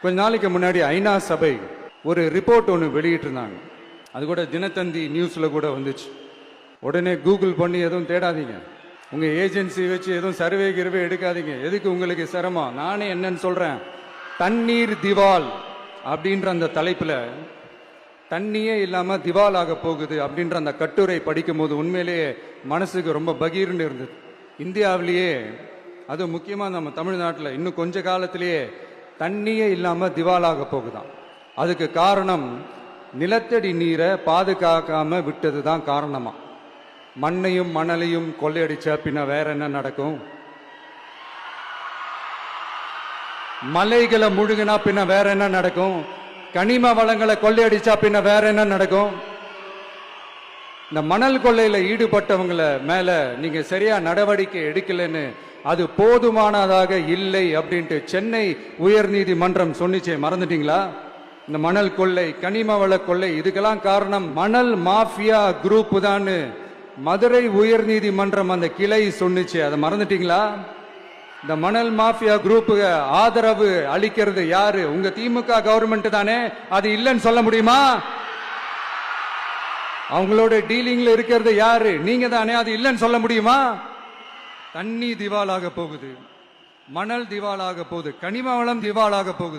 கொஞ்ச நாளைக்கு முன்னாடி ஐநா சபை ஒரு ரிப்போர்ட் ஒன்று வெளியிட்டிருந்தாங்க. அது கூட தினத்தந்தி நியூஸ்ல கூட வந்துச்சு. உடனே கூகுள் பண்ணி எதுவும் தேடாதீங்க, உங்க ஏஜென்சி வச்சு எதுவும் சர்வே கிருவே எடுக்காதீங்க. எதுக்கு உங்களுக்கு சிரமம்? நானே என்னன்னு சொல்றேன். தண்ணீர் திவால் அப்படின்ற அந்த தலைப்புல தண்ணியே இல்லாம திவால் ஆக போகுது அப்படின்ற அந்த கட்டுரை படிக்கும் போது உண்மையிலேயே மனசுக்கு ரொம்ப பகீர்னு இருந்தது. இந்தியாவிலேயே அது முக்கியமா நம்ம தமிழ்நாட்டில் இன்னும் கொஞ்ச காலத்திலேயே தண்ணியே இல்லாம திவாலாக போகுதான். அதுக்கு காரணம் நிலத்தடி நீரை பாதுகாக்காம விட்டது தான் காரணமா. மண்ணையும் மணலையும் கொள்ளையடிச்சா பின்ன வேற என்ன நடக்கும்? மலைகளை முழுகினா பின்ன வேற என்ன நடக்கும்? கனிம வளங்களை கொள்ளையடிச்சா பின்ன வேற என்ன நடக்கும்? இந்த மணல் கொள்ளையில ஈடுபட்டவங்கள மேல நீங்க சரியா நடவடிக்கை எடுக்கலன்னு அது போதுமானதாக இல்லை அப்படின்ட்டு சென்னை உயர்நீதிமன்றம் சொன்னிச்சே, மறந்துட்டீங்களா? இந்த மணல் கொள்ளை, கனிம வள கொள்ளை, இதுக்கெல்லாம் காரணம் மணல் மாஃபியா குரூப் தான் மதுரை உயர்நீதிமன்றம் அந்த கிளை சொன்னிச்சு. அதை மறந்துட்டீங்களா? இந்த மணல் மாஃபியா குரூப்புக்கு ஆதரவு அளிக்கிறது யாரு? உங்க திமுக கவர்மெண்ட் தானே. அது இல்லைன்னு சொல்ல முடியுமா? அவங்களோட டீலிங்ல இருக்கிறது யாரு? நீங்க தானே. அது இல்லைன்னு சொல்ல முடியுமா? தண்ணி திவாலாக போகுது, மணல் திவாலாக போகுது, கனிம வளம் திவாலாக போகுது.